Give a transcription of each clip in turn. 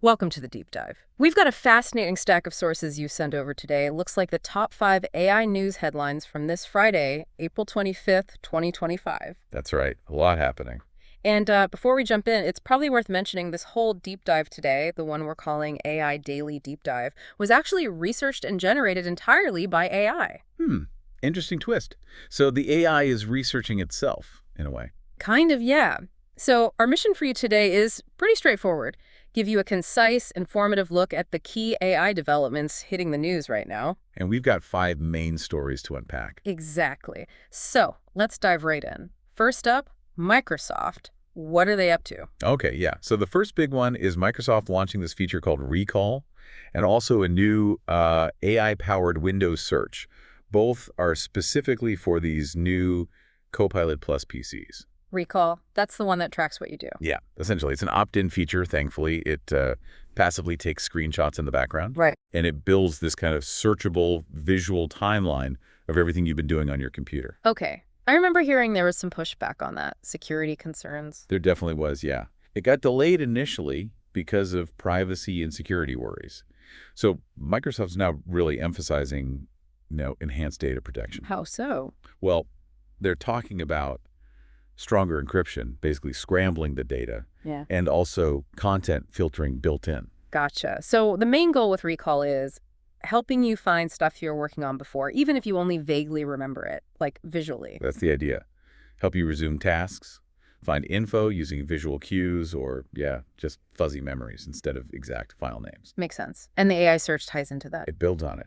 Welcome to the deep dive. We've got a fascinating stack of sources you sent over today. It looks like the top 5 AI news headlines from this Friday, April 25th, 2025. That's right. A lot happening. And before we jump in, it's probably worth mentioning this whole deep dive today, the one we're calling AI Daily Deep Dive, was actually researched and generated entirely by AI. Interesting twist. So the AI is researching itself, in a way. Kind of, yeah. So our mission for you today is pretty straightforward. Give you a concise, informative look at the key AI developments hitting the news right now. And we've got 5 main stories to unpack. Exactly. So let's dive right in. First up, Microsoft. What are they up to? Okay, yeah. So the first big one is Microsoft launching this feature called Recall, and also a new AI-powered Windows search. Both are specifically for these new Copilot Plus PCs. Recall. That's the one that tracks what you do. Yeah, essentially. It's an opt-in feature, thankfully. It passively takes screenshots in the background. Right. And it builds this kind of searchable visual timeline of everything you've been doing on your computer. Okay. I remember hearing there was some pushback on that. Security concerns. There definitely was, yeah. It got delayed initially because of privacy and security worries. So Microsoft's now really emphasizing, enhanced data protection. How so? Well, they're talking about stronger encryption, basically scrambling the data, Yeah. and also content filtering built in. Gotcha. So the main goal with Recall is helping you find stuff you're working on before, even if you only vaguely remember it, like visually. That's the idea. Help you resume tasks, find info using visual cues, or, just fuzzy memories instead of exact file names. Makes sense. And the AI search ties into that. It builds on it.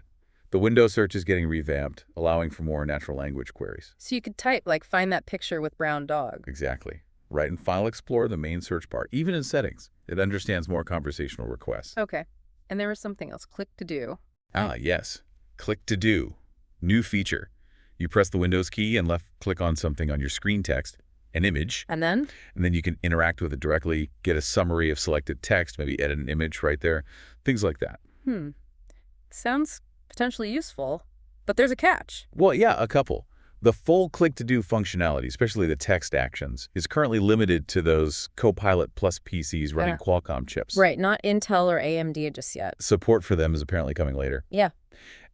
The Windows search is getting revamped, allowing for more natural language queries. So you could type, like, find that picture with brown dog. Exactly. Right in File Explorer, the main search bar, even in settings, it understands more conversational requests. Okay. And there was something else. Click to do. Ah, yes. Click to do. New feature. You press the Windows key and left-click on something on your screen text, an image, And then? and then you can interact with it directly, get a summary of selected text, maybe edit an image right there, things like that. Sounds potentially useful, but there's a catch. Well, yeah, a couple. The full click-to-do functionality, especially the text actions, is currently limited to those Copilot Plus PCs running Qualcomm chips. Right, not Intel or AMD just yet. Support for them is apparently coming later. Yeah.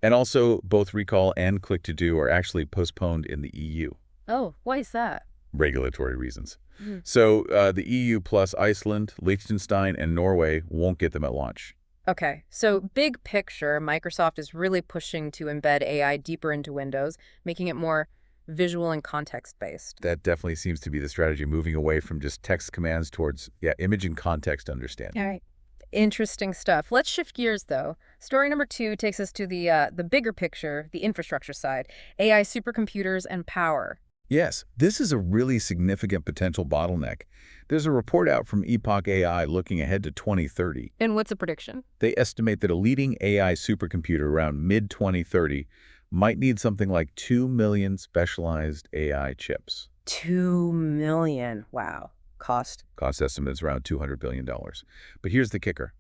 And also, both Recall and click-to-do are actually postponed in the EU. Oh, why is that? Regulatory reasons. So the EU plus Iceland, Liechtenstein, and Norway won't get them at launch. Okay, so big picture, Microsoft is really pushing to embed AI deeper into Windows, making it more visual and context-based. That definitely seems to be the strategy, moving away from just text commands towards, image and context understanding. All right. Interesting stuff. Let's shift gears, though. Story number 2 takes us to the bigger picture, the infrastructure side, AI supercomputers and power. Yes, this is a really significant potential bottleneck. There's a report out from Epoch AI looking ahead to 2030. And what's a prediction? They estimate that a leading AI supercomputer around mid-2030 might need something like 2 million specialized AI chips. 2 million. Wow. Cost? Cost estimate is around $200 billion. But here's the kicker.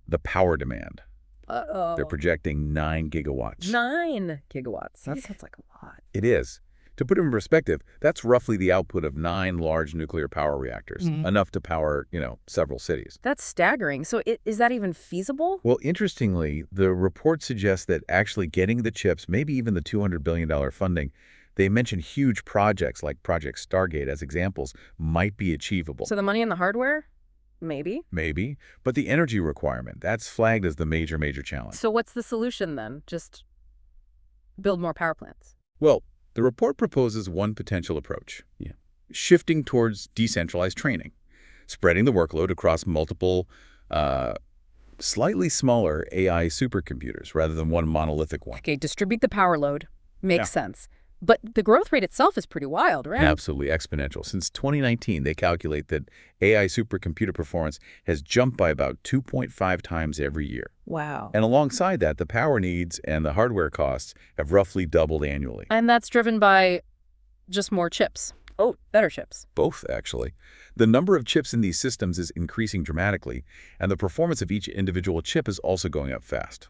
The power demand. Uh-oh. They're projecting 9 gigawatts. 9 gigawatts. That sounds like a lot. It is. To put it in perspective, that's roughly the output of 9 large nuclear power reactors, enough to power, several cities. That's staggering. So is that even feasible? Well, interestingly, the report suggests that actually getting the chips, maybe even the $200 billion funding, they mention huge projects like Project Stargate as examples, might be achievable. So the money and the hardware? Maybe. Maybe. But the energy requirement, that's flagged as the major challenge. So what's the solution then? Just build more power plants? Well, the report proposes one potential approach. Shifting towards decentralized training, spreading the workload across multiple, slightly smaller AI supercomputers rather than one monolithic one. Okay, distribute the power load. Makes sense. But the growth rate itself is pretty wild, right? Absolutely exponential. Since 2019, they calculate that AI supercomputer performance has jumped by about 2.5 times every year. Wow. And alongside that, the power needs and the hardware costs have roughly doubled annually. And that's driven by just more chips. Oh, better chips. Both, actually. The number of chips in these systems is increasing dramatically, and the performance of each individual chip is also going up fast.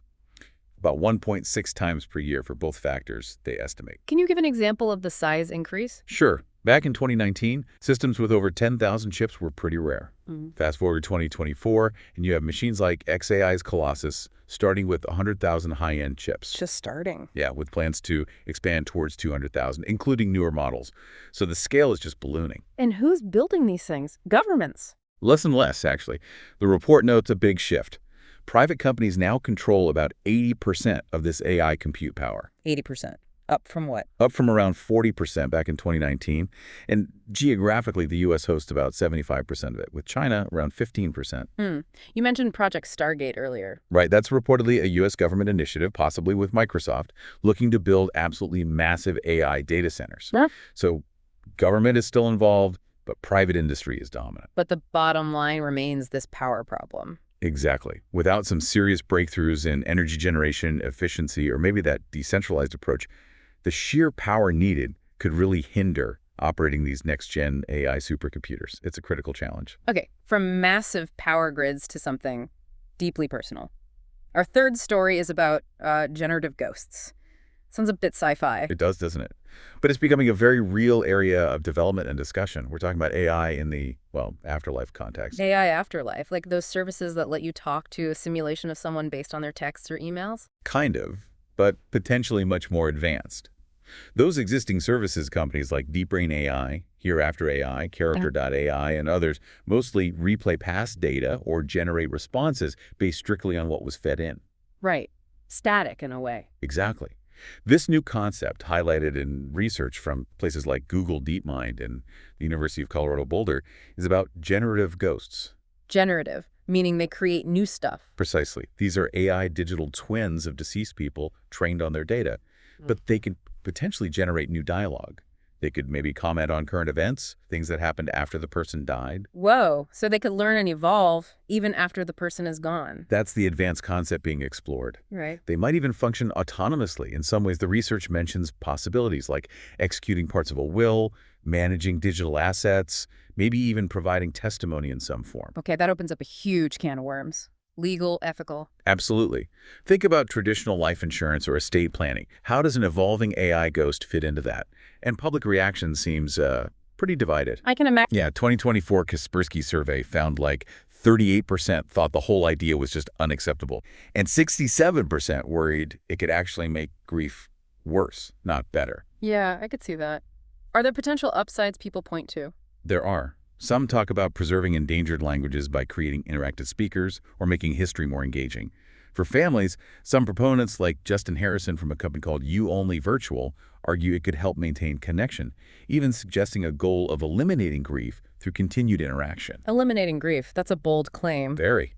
About 1.6 times per year for both factors, they estimate. Can you give an example of the size increase? Sure. Back in 2019, systems with over 10,000 chips were pretty rare. Fast forward to 2024, and you have machines like xAI's Colossus starting with 100,000 high-end chips. Just starting. Yeah, with plans to expand towards 200,000, including newer models. So the scale is just ballooning. And who's building these things? Governments. Less and less, actually. The report notes a big shift. Private companies now control about 80% of this AI compute power. 80%. Up from what? Up from around 40% back in 2019. And geographically, the U.S. hosts about 75% of it, with China around 15%. You mentioned Project Stargate earlier. Right, that's reportedly a U.S. government initiative, possibly with Microsoft, looking to build absolutely massive AI data centers. Huh? So government is still involved, but private industry is dominant. But the bottom line remains this power problem. Exactly. Without some serious breakthroughs in energy generation, efficiency, or maybe that decentralized approach, the sheer power needed could really hinder operating these next-gen AI supercomputers. It's a critical challenge. Okay, from massive power grids to something deeply personal. Our third story is about generative ghosts. Sounds a bit sci-fi. It does, doesn't it? But it's becoming a very real area of development and discussion. We're talking about AI in the, well, afterlife context. AI afterlife, like those services that let you talk to a simulation of someone based on their texts or emails? Kind of, but potentially much more advanced. Those existing services companies like DeepBrain AI, Hereafter AI, Character.ai, and others mostly replay past data or generate responses based strictly on what was fed in. Right. Static in a way. Exactly. This new concept, highlighted in research from places like Google DeepMind and the University of Colorado Boulder, is about generative ghosts. Generative, meaning they create new stuff. Precisely. These are AI digital twins of deceased people trained on their data, but they can potentially generate new dialogue. They could maybe comment on current events, things that happened after the person died. Whoa, so they could learn and evolve even after the person is gone. That's the advanced concept being explored. Right. They might even function autonomously. In some ways, the research mentions possibilities like executing parts of a will, managing digital assets, maybe even providing testimony in some form. Okay, that opens up a huge can of worms. Legal, ethical. Absolutely. Think about traditional life insurance or estate planning. How does an evolving AI ghost fit into that? And public reaction seems pretty divided. I can imagine. Yeah, 2024 Kaspersky survey found like 38% thought the whole idea was just unacceptable, and 67% worried it could actually make grief worse, not better. Yeah, I could see that. Are there potential upsides people point to? There are. Some talk about preserving endangered languages by creating interactive speakers or making history more engaging. For families, some proponents like Justin Harrison from a company called You Only Virtual argue it could help maintain connection, even suggesting a goal of eliminating grief through continued interaction. Eliminating grief, that's a bold claim. Very.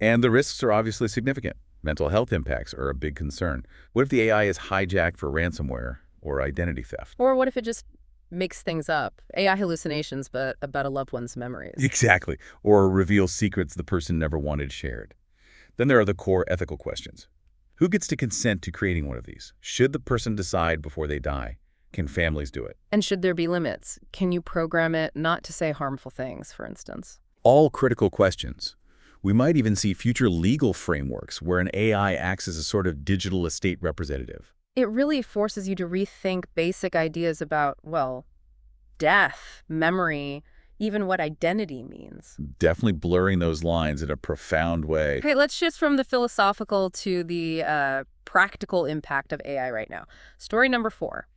And the risks are obviously significant. Mental health impacts are a big concern. What if the AI is hijacked for ransomware or identity theft? Or what if it just makes things up? AI hallucinations, but about a loved one's memories. Exactly. Or reveals secrets the person never wanted shared. Then there are the core ethical questions. Who gets to consent to creating one of these? Should the person decide before they die? Can families do it? And should there be limits? Can you program it not to say harmful things, for instance? All critical questions. We might even see future legal frameworks where an AI acts as a sort of digital estate representative. It really forces you to rethink basic ideas about, well, death, memory, even what identity means. Definitely blurring those lines in a profound way. Okay, let's shift from the philosophical to the practical impact of AI right now. Story number 4,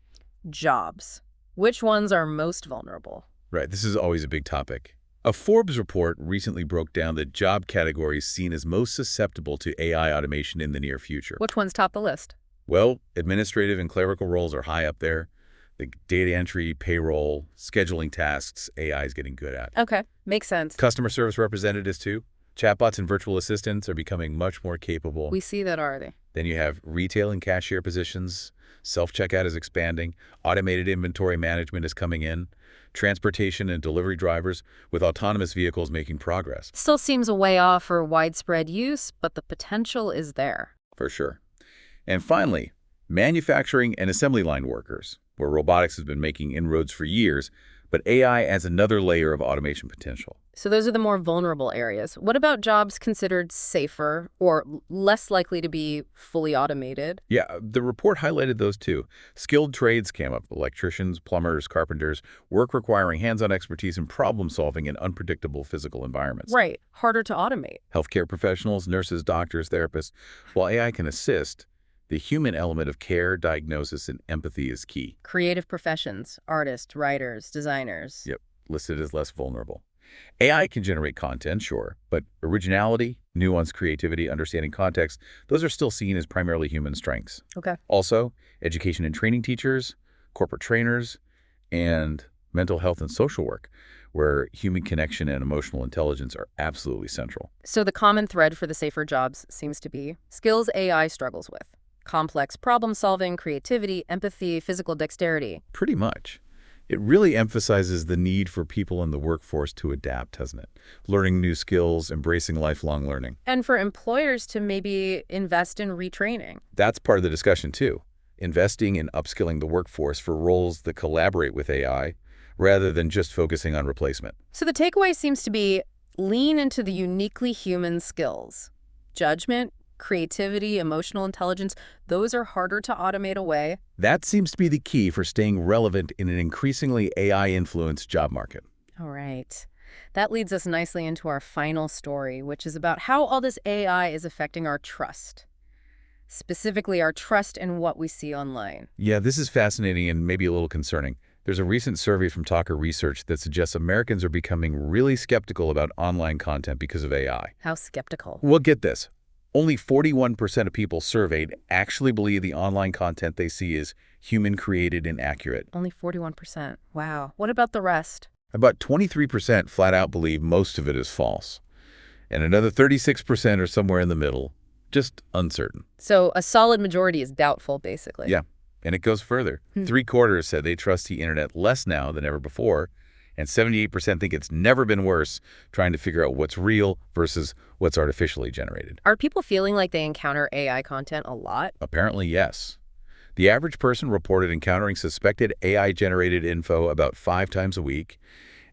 jobs. Which ones are most vulnerable? Right, this is always a big topic. A Forbes report recently broke down the job categories seen as most susceptible to AI automation in the near future. Which ones top the list? Well, administrative and clerical roles are high up there. The data entry, payroll, scheduling tasks, AI is getting good at. Okay, makes sense. Customer service representatives too. Chatbots and virtual assistants are becoming much more capable. We see that already. Then you have retail and cashier positions. Self-checkout is expanding. Automated inventory management is coming in. Transportation and delivery drivers with autonomous vehicles making progress. Still seems a way off for widespread use, but the potential is there. For sure. And finally, manufacturing and assembly line workers, where robotics has been making inroads for years, but AI adds another layer of automation potential. So those are the more vulnerable areas. What about jobs considered safer or less likely to be fully automated? Yeah, the report highlighted those too. Skilled trades came up: electricians, plumbers, carpenters, work requiring hands-on expertise and problem-solving in unpredictable physical environments. Right. Harder to automate. Healthcare professionals, nurses, doctors, therapists. While AI can assist, the human element of care, diagnosis, and empathy is key. Creative professions, artists, writers, designers. Yep, listed as less vulnerable. AI can generate content, sure, but originality, nuance, creativity, understanding context, those are still seen as primarily human strengths. Okay. Also, education and training teachers, corporate trainers, and mental health and social work, where human connection and emotional intelligence are absolutely central. So the common thread for the safer jobs seems to be skills AI struggles with. Complex problem solving, creativity, empathy, physical dexterity. Pretty much. It really emphasizes the need for people in the workforce to adapt, doesn't it? Learning new skills, embracing lifelong learning. And for employers to maybe invest in retraining. That's part of the discussion, too. Investing in upskilling the workforce for roles that collaborate with AI, rather than just focusing on replacement. So the takeaway seems to be lean into the uniquely human skills. Judgment, creativity, emotional intelligence, those are harder to automate away. That seems to be the key for staying relevant in an increasingly AI-influenced job market. All right. That leads us nicely into our final story, which is about how all this AI is affecting our trust. Specifically, our trust in what we see online. Yeah, this is fascinating and maybe a little concerning. There's a recent survey from Talker Research that suggests Americans are becoming really skeptical about online content because of AI. How skeptical? Well, get this. Only 41% of people surveyed actually believe the online content they see is human-created and accurate. Only 41%. Wow. What about the rest? About 23% flat out believe most of it is false. And another 36% are somewhere in the middle, just uncertain. So a solid majority is doubtful, basically. Yeah, and it goes further. 3/4 said they trust the internet less now than ever before, and 78% think it's never been worse trying to figure out what's real versus what's artificially generated. Are people feeling like they encounter AI content a lot? Apparently, yes. The average person reported encountering suspected AI-generated info about 5 times a week,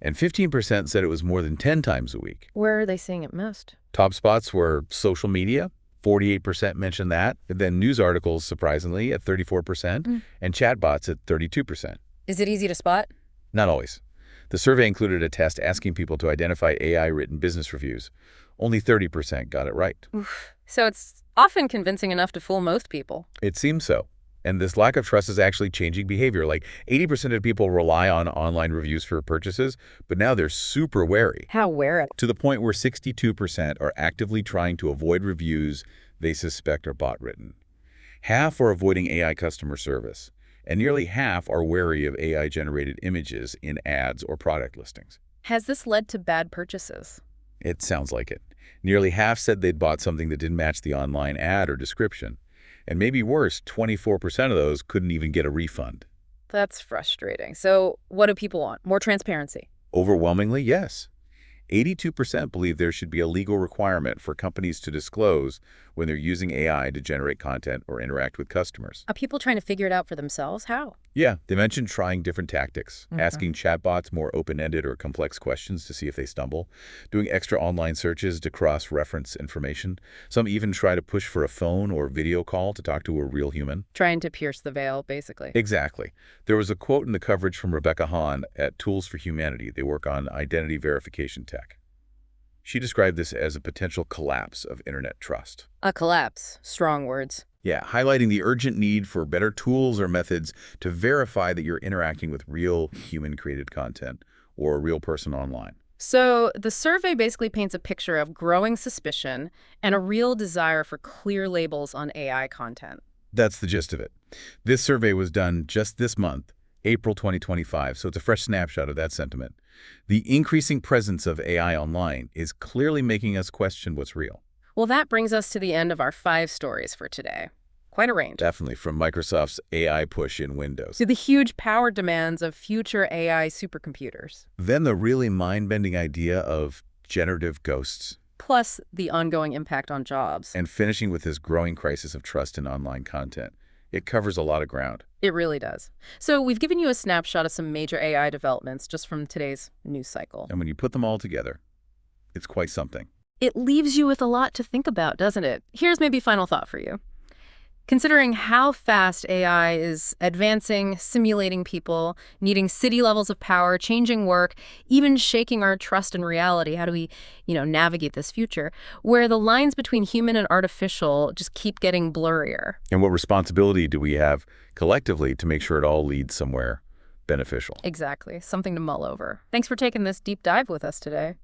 and 15% said it was more than 10 times a week. Where are they seeing it most? Top spots were social media. 48% mentioned that. And then news articles, surprisingly, at 34%, and chatbots at 32%. Is it easy to spot? Not always. The survey included a test asking people to identify AI-written business reviews. Only 30% got it right. Oof. So it's often convincing enough to fool most people. It seems so. And this lack of trust is actually changing behavior. Like 80% of people rely on online reviews for purchases, but now they're super wary. How wary? To the point where 62% are actively trying to avoid reviews they suspect are bot-written. Half are avoiding AI customer service, and nearly half are wary of AI-generated images in ads or product listings. Has this led to bad purchases? It sounds like it. Nearly half said they'd bought something that didn't match the online ad or description. And maybe worse, 24% of those couldn't even get a refund. That's frustrating. So what do people want? More transparency? Overwhelmingly, yes. 82% believe there should be a legal requirement for companies to disclose when they're using AI to generate content or interact with customers. Are people trying to figure it out for themselves? How? Yeah, they mentioned trying different tactics, asking chatbots more open-ended or complex questions to see if they stumble, doing extra online searches to cross-reference information. Some even try to push for a phone or video call to talk to a real human. Trying to pierce the veil, basically. Exactly. There was a quote in the coverage from Rebecca Hahn at Tools for Humanity. They work on identity verification tech. She described this as a potential collapse of internet trust. A collapse. Strong words. Yeah, highlighting the urgent need for better tools or methods to verify that you're interacting with real human-created content or a real person online. So the survey basically paints a picture of growing suspicion and a real desire for clear labels on AI content. That's the gist of it. This survey was done just this month, April 2025, so it's a fresh snapshot of that sentiment. The increasing presence of AI online is clearly making us question what's real. Well, that brings us to the end of our 5 stories for today. Quite a range. Definitely, from Microsoft's AI push in Windows. To the huge power demands of future AI supercomputers. Then the really mind-bending idea of generative ghosts. Plus the ongoing impact on jobs. And finishing with this growing crisis of trust in online content. It covers a lot of ground. It really does. So we've given you a snapshot of some major AI developments just from today's news cycle. And when you put them all together, It's quite something. It leaves you with a lot to think about, doesn't it? Here's maybe final thought for you. Considering how fast AI is advancing, simulating people, needing city levels of power, changing work, even shaking our trust in reality, how do we, navigate this future, where the lines between human and artificial just keep getting blurrier? And what responsibility do we have collectively to make sure it all leads somewhere beneficial? Exactly. Something to mull over. Thanks for taking this deep dive with us today.